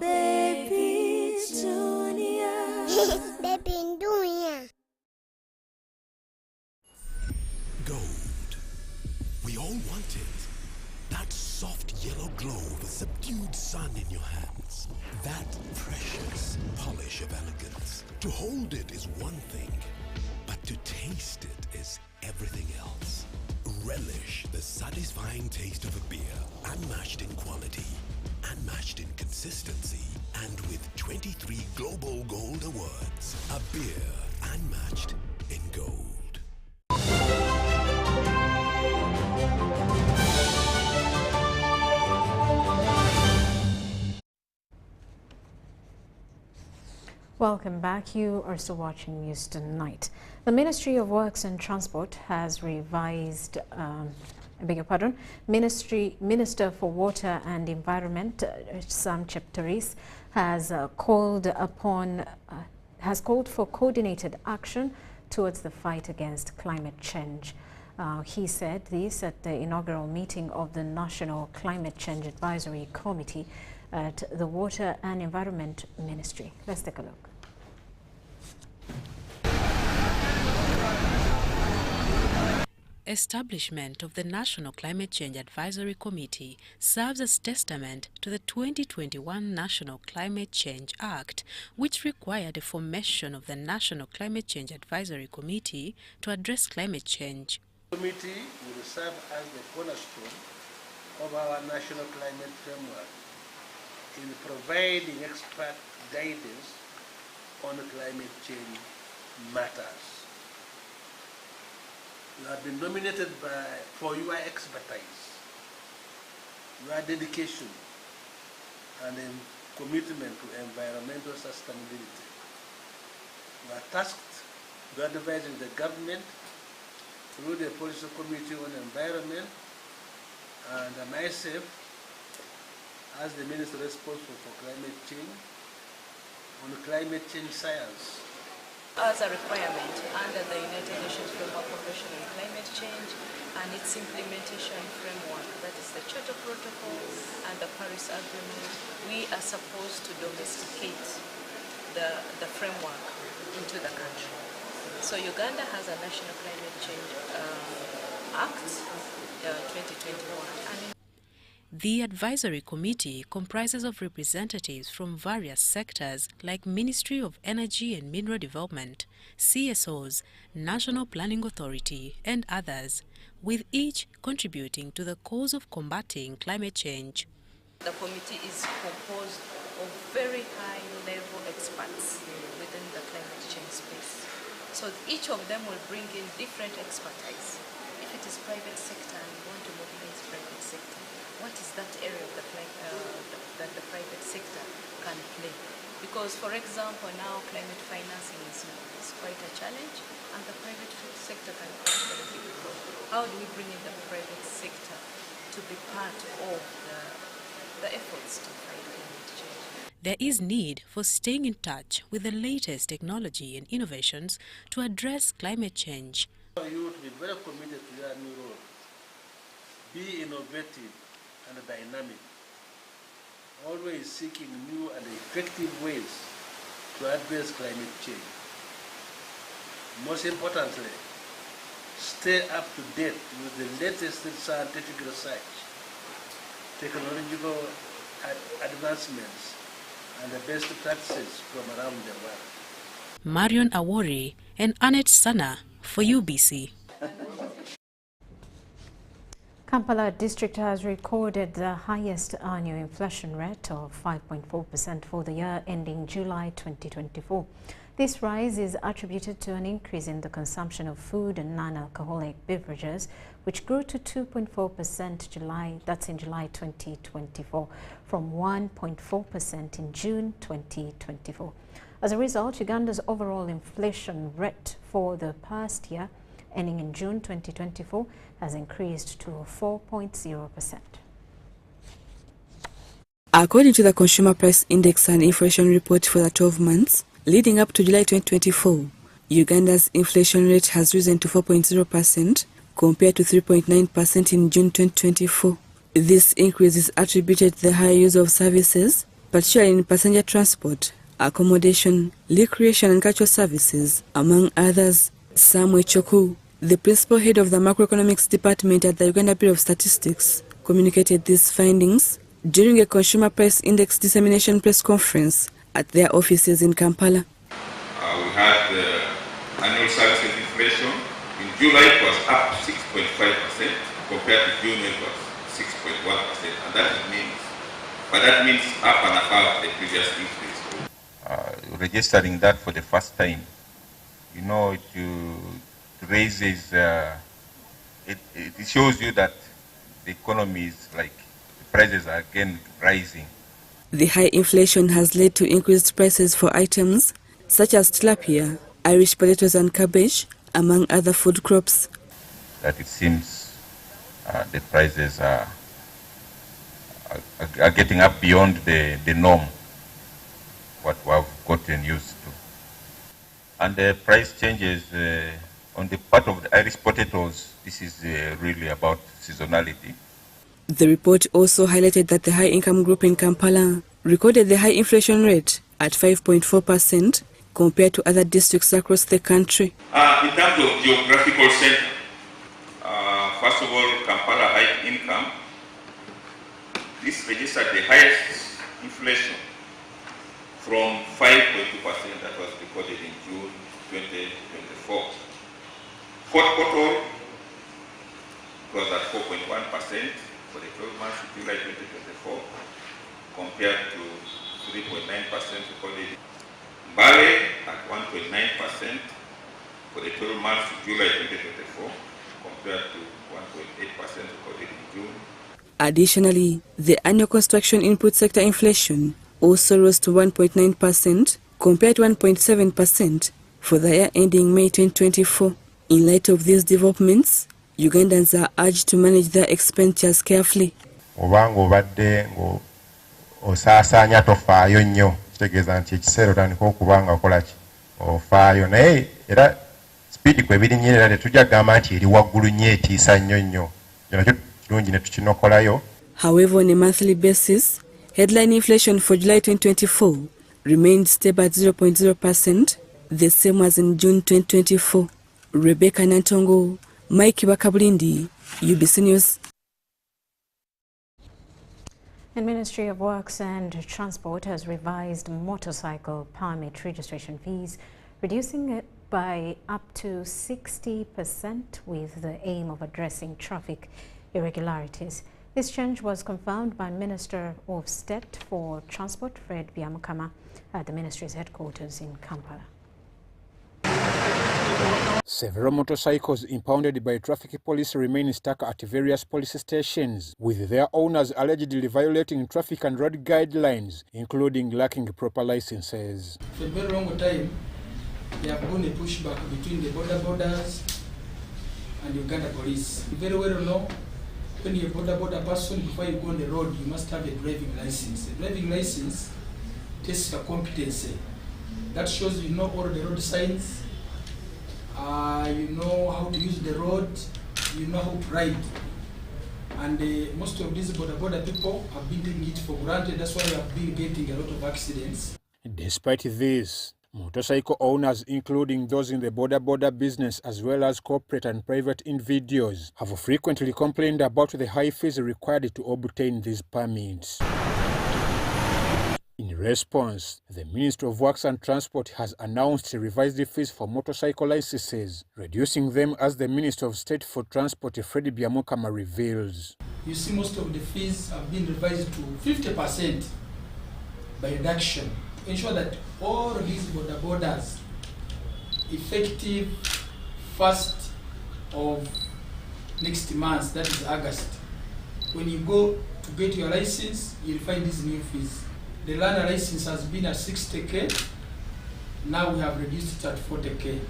Baby Junior. Baby Junior. Gold. We all want it. That soft yellow glow of a subdued sun in your hands. That precious polish of elegance. To hold it is one thing, but to taste it is everything else. Relish the satisfying taste of a beer, unmatched in quality, unmatched in consistency, and with 23 Global Gold Awards. A beer unmatched in gold. Welcome back. You are still watching News Tonight. The Ministry of Works and Transport has revised, Minister for Water and Environment, Sam Chepteris, has called for coordinated action towards the fight against climate change. He said this at the inaugural meeting of the National Climate Change Advisory Committee at the Water and Environment Ministry. Let's take a look. Establishment of the National Climate Change Advisory Committee serves as testament to the 2021 National Climate Change Act, which required the formation of the National Climate Change Advisory Committee to address climate change. The committee will serve as the cornerstone of our national climate framework in providing expert guidance on climate change matters. You have been nominated for your expertise, your dedication, and commitment to environmental sustainability. You are tasked with advising the government through the Policy Committee on Environment and myself as the Minister responsible for climate change on climate change science. As a requirement under the United Nations Framework Convention on Climate Change and its implementation framework, that is the Kyoto Protocol and the Paris Agreement, we are supposed to domesticate the framework into the country. So Uganda has a national climate change Act 2021. And the advisory committee comprises of representatives from various sectors like Ministry of Energy and Mineral Development, CSOs, National Planning Authority, and others, with each contributing to the cause of combating climate change. The committee is composed of very high-level experts within the climate change space. So each of them will bring in different expertise. If it is private sector and we want to mobilize private sector, what is that area of that the private sector can play? Because, for example, now climate financing is quite a challenge, and the private sector can play a very big role. How do we bring in the private sector to be part of the efforts to fight climate change? There is need for staying in touch with the latest technology and innovations to address climate change. You would be very committed to your new role. Be innovative and dynamic, always seeking new and effective ways to address climate change. Most importantly, stay up to date with the latest scientific research, technological advancements, and the best practices from around the world. Marion Awori and Annette Sana for UBC. Kampala district has recorded the highest annual inflation rate of 5.4% for the year ending July 2024. This rise is attributed to an increase in the consumption of food and non-alcoholic beverages, which grew to 2.4% that's in July 2024, from 1.4% in June 2024. As a result, Uganda's overall inflation rate for the past year, ending in June 2024, has increased to 4.0%. According to the Consumer Price Index and Inflation Report for the 12 months leading up to July 2024, Uganda's inflation rate has risen to 4.0% compared to 3.9% in June 2024. This increase is attributed to the high use of services, particularly in passenger transport, accommodation, recreation and cultural services, among others. Samuel Choku, the principal head of the macroeconomics department at the Uganda Bureau of Statistics, communicated these findings during a Consumer Price Index dissemination press conference at their offices in Kampala. We had annual services inflation. In July it was up 6.5% compared to June it was 6.1%, and that means up and above the previous increase. Registering that for the first time, you know, it raises, it shows you that the economy is like, the prices are again rising. The high inflation has led to increased prices for items such as tilapia, Irish potatoes and cabbage, among other food crops. That it seems the prices are getting up beyond the norm, what we have gotten used to. And the price changes on the part of the Irish potatoes, this is really about seasonality. The report also highlighted that the high-income group in Kampala recorded the high inflation rate at 5.4% compared to other districts across the country. In terms of geographical center, first of all, Kampala high income, this registered the highest inflation from 5.2% that was recorded in June 2024. Fort Portal was at 4.1% for the 12 months of July 2024, compared to 3.9% recorded in Mbale at 1.9% for the 12 months of July 2024, compared to 1.8% recorded in June. Additionally, the annual construction input sector inflation also rose to 1.9% compared to 1.7% for the year ending May 2024. In light of these developments, Ugandans are urged to manage their expenditures carefully. Obanga obadde osaasaanya tofaayo nnyo, kitegeeza nti ekiseera otandika okuba nga okola ki ofaayo, naye era sipiidi kwe birinnye era tetujja kugamba nti eri waggulu nnyo etiisa nnyo nakyo kirungi ne tukinokolayo. However, on a monthly basis, headline inflation for July 2024 remained stable at 0.0%, the same as in June 2024. Rebecca Nantongo, Mike Bakabulindi, UBC News. The Ministry of Works and Transport has revised motorcycle permit registration fees, reducing it by up to 60% with the aim of addressing traffic irregularities. This change was confirmed by Minister of State for Transport Fred Byamukama at the ministry's headquarters in Kampala. Several motorcycles impounded by traffic police remain stuck at various police stations, with their owners allegedly violating traffic and road guidelines, including lacking proper licenses. For a very long time, there have been a pushback between the borders and Uganda police. You very well know, when you're a border person, before you go on the road, you must have a driving license. A driving license tests your competency. That shows you know all the road signs, you know how to use the road, you know how to ride. And most of these border people have been taking it for granted. That's why we have been getting a lot of accidents. Despite this, motorcycle owners, including those in the border business as well as corporate and private individuals, have frequently complained about the high fees required to obtain these permits. In response, the Ministry of Works and Transport has announced revised fees for motorcycle licenses, reducing them as the Minister of State for Transport Fred Byamukama reveals. You see, most of the fees have been revised to 50% by reduction to ensure that all these borders, effective 1st of next month, that is August, when you go to get your license, you'll find these new fees. The learner license has been at 60K. Now we have reduced it at 40K.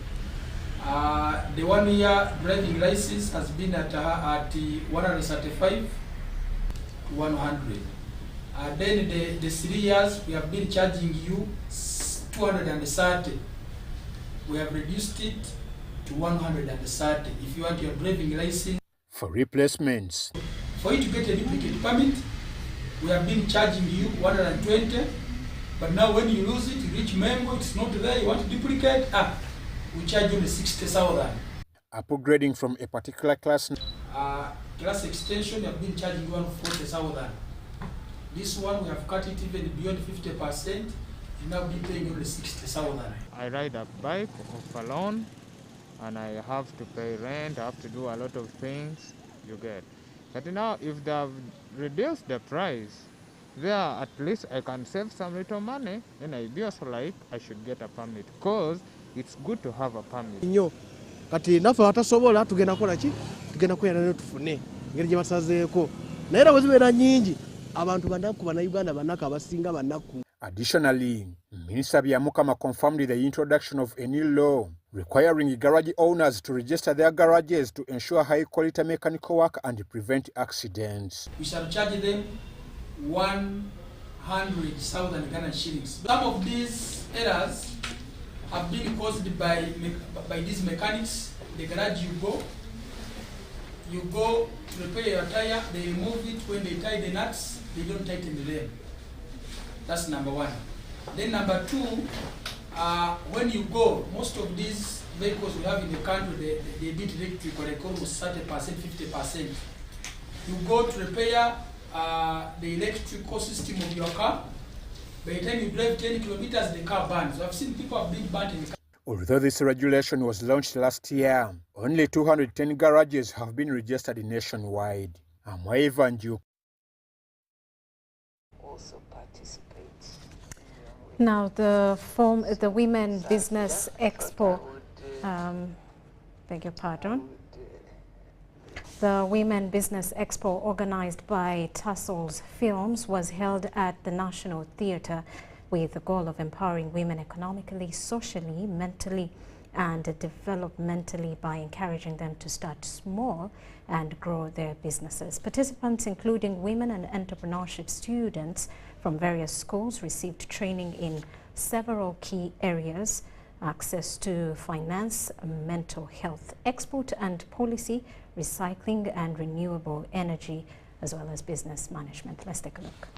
The 1 year driving license has been at 135 to 100. Then the 3 years we have been charging you 230. We have reduced it to 130 if you want your driving license. For replacements, for you to get a duplicate permit, we have been charging you 120, but now when you lose it, you reach member, it's not there, you want to duplicate, we charge you the 60,000. Upgrading from a particular class. Class extension, we have been charging 140,000. This one, we have cut it even beyond 50%, you now be paying only 60,000. I ride a bike of alone, and I have to pay rent, I have to do a lot of things, you get. But now, if they have reduced the price, there at least I can save some little money, and I also like I should get a permit, because it's good to have a permit. Kati nafe watasobola tugenda kola ki tugenda kuyana tufune ngeri gye basazeeko naye era bwezibeera nyingi abantu banaku bannayuganda bannaka abasinga banaku. Additionally, Minister Byamukama confirmed the introduction of a new law requiring garage owners to register their garages to ensure high-quality mechanical work and prevent accidents. We shall charge them 100,000 Ghana shillings. Some of these errors have been caused by these mechanics. The garage you go to repair your tire, they remove it. When they tie the nuts, they don't tighten them. That's number one. Then number two, when you go, most of these vehicles we have in the country, they did electrical, like almost 30%, 50%. You go to repair the electrical system of your car. By the time you drive 10 kilometers, the car burns. I've seen people have been burnt in the car. Although this regulation was launched last year, only 210 garages have been registered nationwide. Also participate. Now, the Women Business Expo, beg your pardon. The Women Business Expo, organized by Tassels Films, was held at the National Theatre with the goal of empowering women economically, socially, mentally, and developmentally by encouraging them to start small and grow their businesses. Participants, including women and entrepreneurship students from various schools, received training in several key areas: access to finance, mental health, export and policy, recycling and renewable energy, as well as business management. Let's take a look.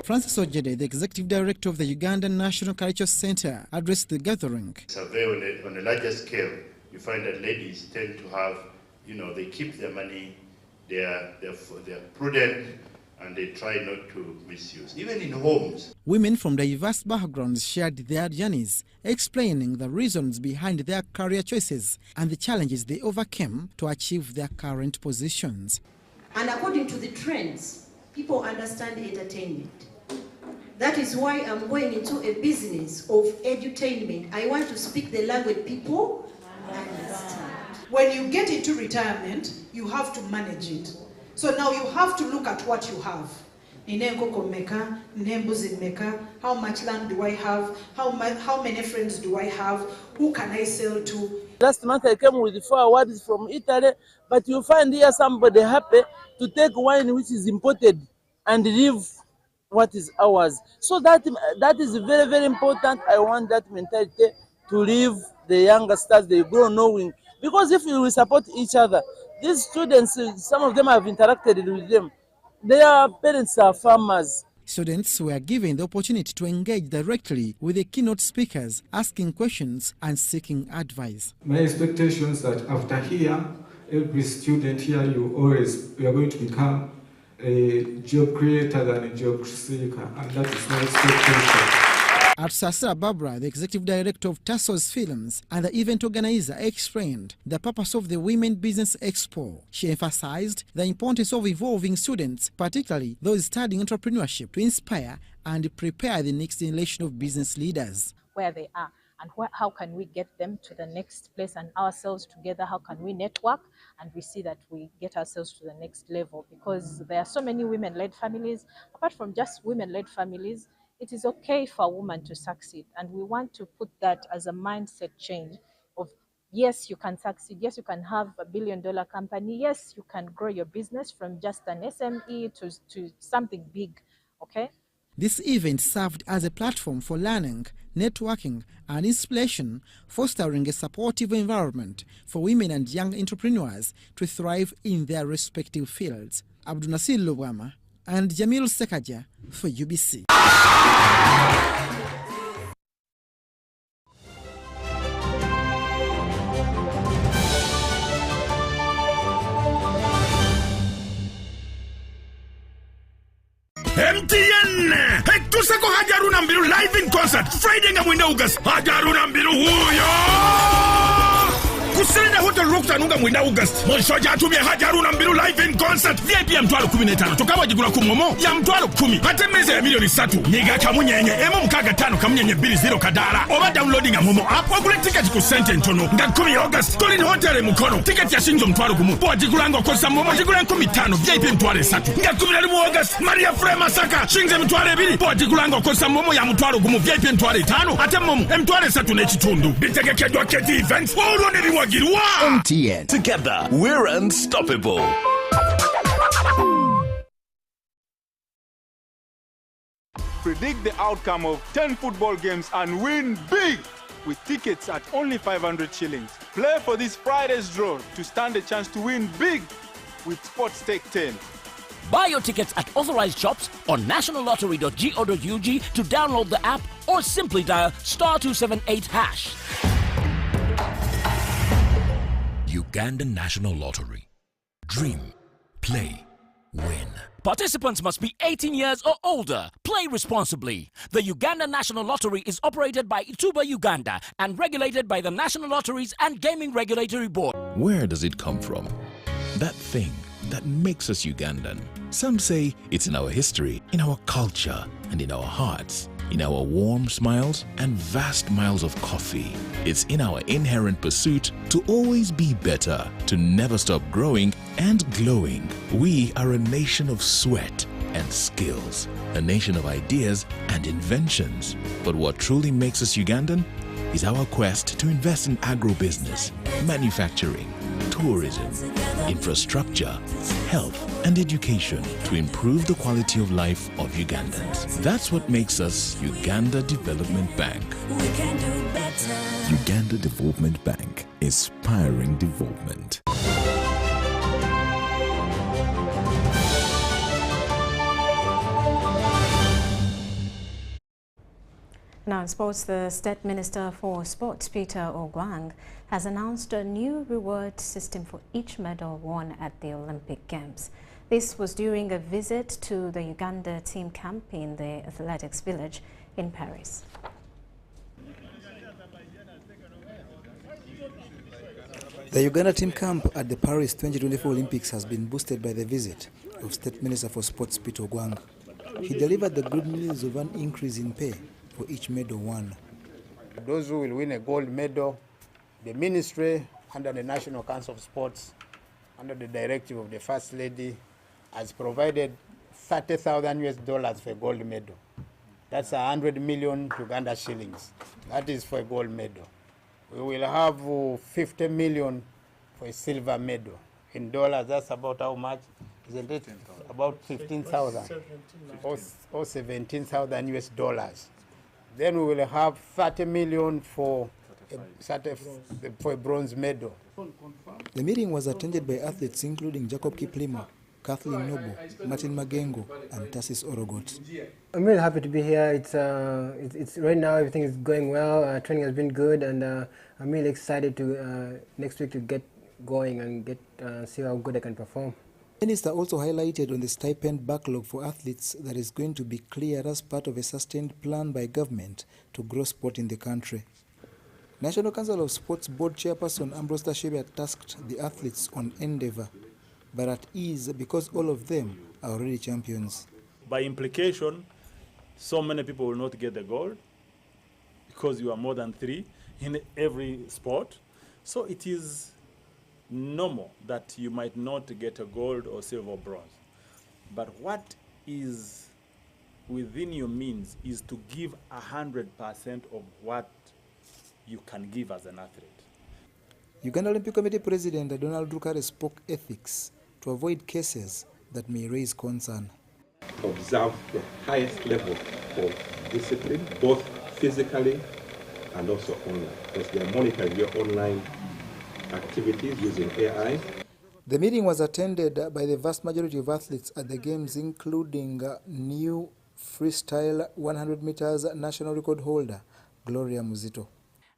Francis Ojede, the Executive Director of the Ugandan National Cultural Center, addressed the gathering. Survey on a larger scale you find that ladies tend to have, they keep their money, they're prudent, and they try not to misuse, even in homes. Women from diverse backgrounds shared their journeys, explaining the reasons behind their career choices and the challenges they overcame to achieve their current positions. And according to the trends, people understand entertainment. That is why I'm going into a business of edutainment. I want to speak the language people understand. When you get into retirement, you have to manage it. So now you have to look at what you have. How much land do I have? How many friends do I have? Who can I sell to? Last month I came with 4 awards from Italy, but you find here somebody happy to take wine which is imported and leave what is ours. So that is very, very important. I want that mentality to leave the youngsters, they grow knowing. Because if we support each other, these students, some of them have interacted with them. Their parents are farmers. Students were given the opportunity to engage directly with the keynote speakers, asking questions and seeking advice. My expectation is that after here, every student here, you are going to become a job creator than a job seeker, and that is my expectation. At Sasa, Barbara, the executive director of Tassos Films and the event organizer, explained the purpose of the Women Business Expo. She emphasized the importance of involving students, particularly those studying entrepreneurship, to inspire and prepare the next generation of business leaders. Where they are and how can we get them to the next place, and ourselves together, how can we network and we see that we get ourselves to the next level, because there are so many women-led families. Apart from just women-led families, it is okay for a woman to succeed, and we want to put that as a mindset change of, yes, you can succeed, yes, you can have $1 billion company, yes, you can grow your business from just an SME to something big, okay? This event served as a platform for learning, networking and inspiration, fostering a supportive environment for women and young entrepreneurs to thrive in their respective fields. Abdunasir Lubwama and Jamil Sekaja for UBC. MTN! Hektusako Hajaruna Mbiru live in concert Friday nga mwenda August. Hajaruna Mbiru huyo! Kusenda Hotel Rockta nunga mwenda August. Monshoja atumie Hajaruna Mbiru live in concert. VIP ya mtualo 15. Tukawa jigula kumomo ya mtualo 10. Hate meze ya milioni 3. Niga kamunyenye. Emo mkaga 5 kamunyenye 20 kadara. Oba downloading ya momo app. Wagule ticket kusente ntono. Nga 10 August. Kolini hotel mukono. Ticket ya shinjo mtualo gumu. Boa jigulango kosa momo. Jigulango 15. VIP mtualo 3. Nga 10 August. Maria Frema Saka. Shinze mtualo 2. Boa jigulango kosa momo ya mtualo gumu. VIP mtualo 5. Hate momo. Mtualo 3 nechitundu. Bitege kedwa keti events. Wauruone biwagirwa. MTN. Together, we're unstoppable. Predict the outcome of 10 football games and win big with tickets at only 500 shillings. Play for this Friday's draw to stand a chance to win big with Sports Stake 10. Buy your tickets at authorized shops on nationallottery.go.ug to download the app or simply dial *278#. Ugandan National Lottery. Dream, play, win. Participants must be 18 years or older. Play responsibly. The Uganda National Lottery is operated by Ituba, Uganda and regulated by the National Lotteries and Gaming Regulatory Board. Where does it come from? That thing that makes us Ugandan. Some say it's in our history, in our culture, and in our hearts. In our warm smiles and vast miles of coffee. It's in our inherent pursuit to always be better, to never stop growing and glowing. We are a nation of sweat and skills, a nation of ideas and inventions. But what truly makes us Ugandan is our quest to invest in agribusiness, manufacturing, tourism, infrastructure, health, and education to improve the quality of life of Ugandans. That's what makes us Uganda Development Bank. We can do better. Uganda Development Bank, inspiring development. Now in sports, the State Minister for Sports, Peter Ogwang, has announced a new reward system for each medal won at the Olympic Games. This was during a visit to the Uganda team camp in the athletics village in Paris. The Uganda team camp at the Paris 2024 Olympics has been boosted by the visit of State Minister for Sports Peter Ogwang. He delivered the good news of an increase in pay for each medal won. Those who will win a gold medal, the ministry under the National Council of Sports, under the directive of the First Lady, has provided $30,000 for a gold medal. That's 100 million Uganda shillings. That is for a gold medal. We will have 50 million for a silver medal. In dollars, that's about how much? Isn't it? About 15,000 or 17,000 US dollars. Then we will have 30 million for a bronze medal. The meeting was attended by athletes including Jacob Kiplimo, Kathleen Nobo, Martin Magengo, and Tassis Orogot. I'm really happy to be here. It's right now everything is going well. Training has been good, and I'm really excited to next week to get going and see how good I can perform. The minister also highlighted on the stipend backlog for athletes that is going to be cleared as part of a sustained plan by government to grow sport in the country. National Council of Sports Board Chairperson Ambrose Tashebe tasked the athletes on endeavor, but at ease because all of them are already champions. By implication, so many people will not get the gold because you are more than 3 in every sport. So it is normal that you might not get a gold or silver or bronze. But what is within your means is to give 100% of what you can give as an athlete. Uganda Olympic Committee President Donald Rukare spoke ethics to avoid cases that may raise concern. Observe the highest level of discipline, both physically and also online, because they are monitoring your online activities using AI. The meeting was attended by the vast majority of athletes at the Games, including new freestyle 100 meters national record holder, Gloria Muzito.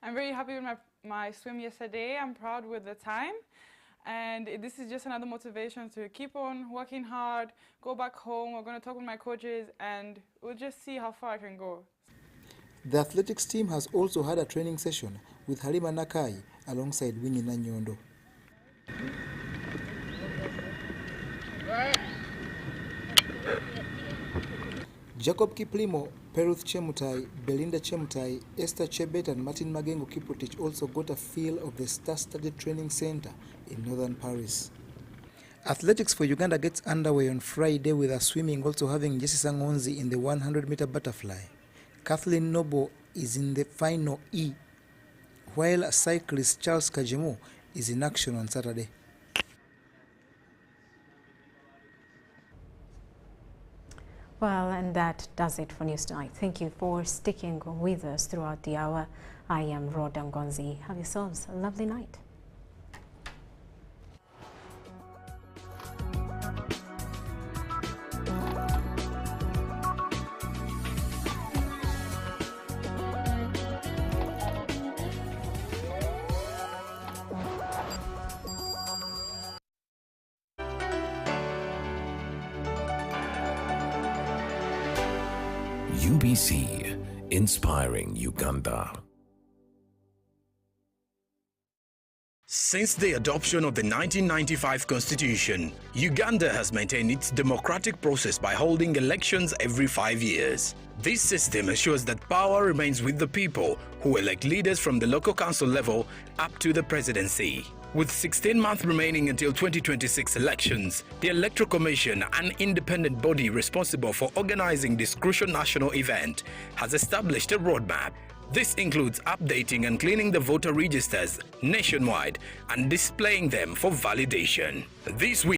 I'm very happy with my swim yesterday. I'm proud with the time. And this is just another motivation to keep on working hard, go back home. We're going to talk with my coaches, and we'll just see how far I can go. The athletics team has also had a training session with Halima Nakai alongside Winnie Nanyondo. Jacob Kiplimo, Peruth Chemutai, Belinda Chemutai, Esther Chebet and Martin Magengo Kiprotich also got a feel of the star-studded training center in northern Paris. Athletics for Uganda gets underway on Friday with a swimming also having Rhoda Ngonzi in the 100-meter butterfly. Kathleen Nobo is in the final E, while cyclist Charles Kajimo is in action on Saturday. Well, and that does it for News Tonight. Thank you for sticking with us throughout the hour. I am Rhoda Ngonzi. Have yourselves a lovely night. UBC, inspiring Uganda. Since the adoption of the 1995 Constitution, Uganda has maintained its democratic process by holding elections every 5 years. This system ensures that power remains with the people, who elect leaders from the local council level up to the presidency. With 16 months remaining until 2026 elections, the Electoral Commission, an independent body responsible for organizing this crucial national event, has established a roadmap. This includes updating and cleaning the voter registers nationwide and displaying them for validation. This week,